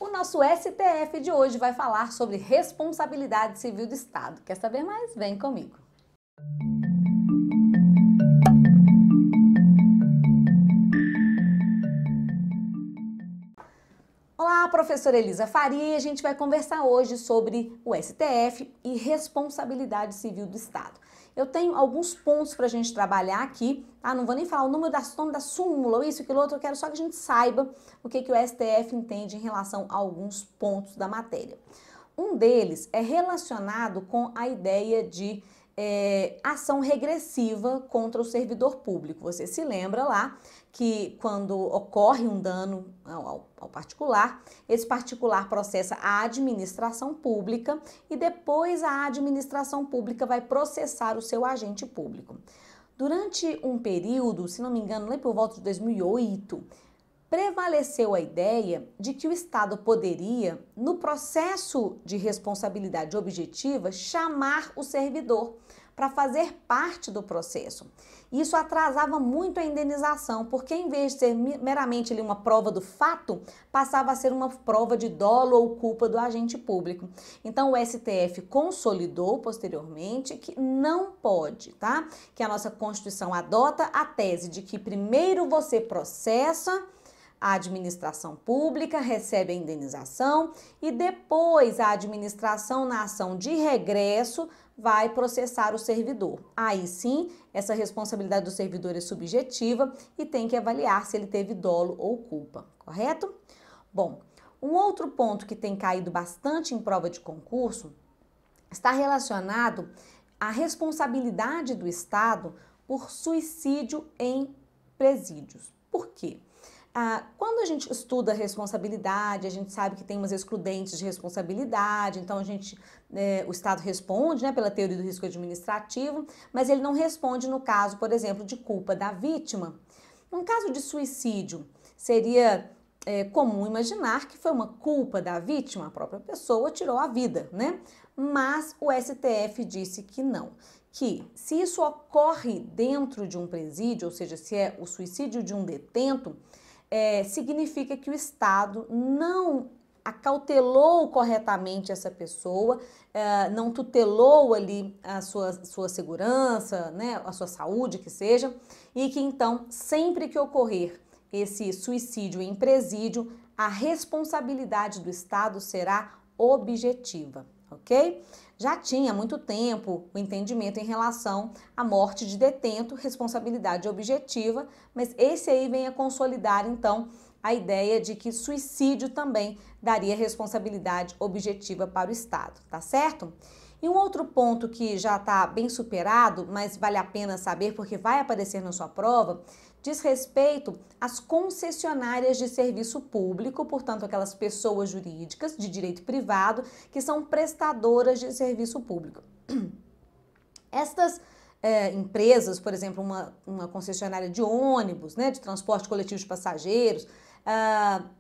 O nosso STF de hoje vai falar sobre responsabilidade civil do Estado. Quer saber mais? Vem comigo. Olá, professora Elisa Faria, e a gente vai conversar hoje sobre o STF e responsabilidade civil do Estado. Eu tenho alguns pontos para a gente trabalhar aqui, tá? Não vou nem falar o nome da súmula, ou isso, aquilo outro, eu quero só que a gente saiba o que o STF entende em relação a alguns pontos da matéria. Um deles é relacionado com a ideia de ação regressiva contra o servidor público. Você se lembra lá que quando ocorre um dano ao particular, esse particular processa a administração pública e depois a administração pública vai processar o seu agente público. Durante um período, se não me engano, lá por volta de 2008, prevaleceu a ideia de que o Estado poderia, no processo de responsabilidade objetiva, chamar o servidor para fazer parte do processo. Isso atrasava muito a indenização, porque em vez de ser meramente ali uma prova do fato, passava a ser uma prova de dolo ou culpa do agente público. Então o STF consolidou posteriormente que não pode, tá? Que a nossa Constituição adota a tese de que primeiro você processa a administração pública, recebe a indenização e depois a administração, na ação de regresso, vai processar o servidor. Aí sim, essa responsabilidade do servidor é subjetiva e tem que avaliar se ele teve dolo ou culpa, correto? Bom, um outro ponto que tem caído bastante em prova de concurso está relacionado à responsabilidade do Estado por suicídio em presídios. Por quê? Quando a gente estuda responsabilidade, a gente sabe que tem umas excludentes de responsabilidade, então o Estado responde, né, pela teoria do risco administrativo, mas ele não responde no caso, por exemplo, de culpa da vítima. No caso de suicídio, seria comum imaginar que foi uma culpa da vítima, a própria pessoa tirou a vida, né? Mas o STF disse que não, que se isso ocorre dentro de um presídio, ou seja, se é o suicídio de um detento, significa que o Estado não acautelou corretamente essa pessoa, não tutelou ali a sua segurança, né, a sua saúde, que seja, e que então, sempre que ocorrer esse suicídio em presídio, a responsabilidade do Estado será objetiva, ok? Já tinha há muito tempo o entendimento em relação à morte de detento, responsabilidade objetiva, mas esse aí vem a consolidar, então, a ideia de que suicídio também daria responsabilidade objetiva para o Estado, tá certo? E um outro ponto que já está bem superado, mas vale a pena saber porque vai aparecer na sua prova, diz respeito às concessionárias de serviço público, portanto, aquelas pessoas jurídicas de direito privado que são prestadoras de serviço público. Estas empresas, por exemplo, uma concessionária de ônibus, né, de transporte coletivo de passageiros,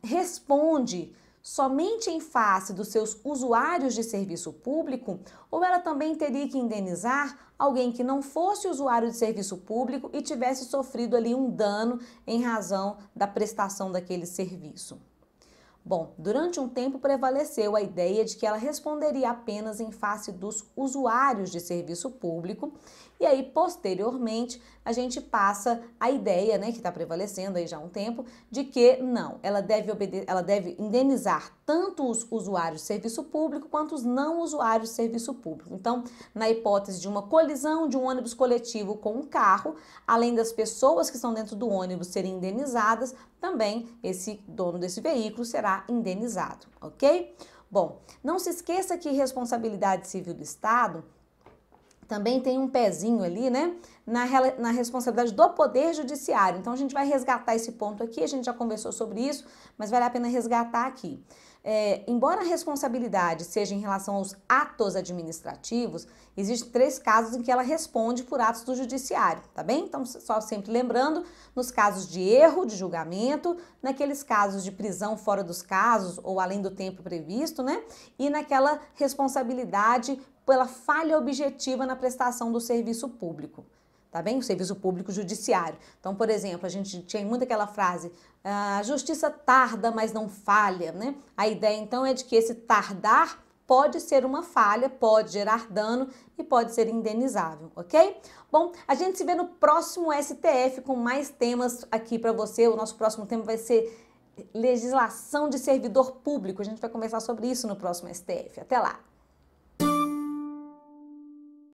responde somente em face dos seus usuários de serviço público, ou ela também teria que indenizar alguém que não fosse usuário de serviço público e tivesse sofrido ali um dano em razão da prestação daquele serviço? Bom, durante um tempo prevaleceu a ideia de que ela responderia apenas em face dos usuários de serviço público e aí, posteriormente, a gente passa a ideia, né, que está prevalecendo aí já há um tempo, de que não, ela deve indenizar tanto os usuários de serviço público quanto os não usuários de serviço público. Então, na hipótese de uma colisão de um ônibus coletivo com um carro, além das pessoas que estão dentro do ônibus serem indenizadas, também esse dono desse veículo será indenizado, ok? Bom, não se esqueça que responsabilidade civil do Estado também tem um pezinho ali, né, na responsabilidade do Poder Judiciário. Então, a gente vai resgatar esse ponto aqui, a gente já conversou sobre isso, mas vale a pena resgatar aqui. Embora a responsabilidade seja em relação aos atos administrativos, existem 3 casos em que ela responde por atos do judiciário, tá bem? Então, só sempre lembrando, nos casos de erro de julgamento, naqueles casos de prisão fora dos casos ou além do tempo previsto, né? E naquela responsabilidade pela falha objetiva na prestação do serviço público. tá bem? O serviço público judiciário. Então, por exemplo, a gente tinha muito aquela frase, a justiça tarda, mas não falha, né? A ideia, então, é de que esse tardar pode ser uma falha, pode gerar dano e pode ser indenizável, ok? Bom, a gente se vê no próximo STF com mais temas aqui para você. O nosso próximo tema vai ser legislação de servidor público. A gente vai conversar sobre isso no próximo STF. Até lá!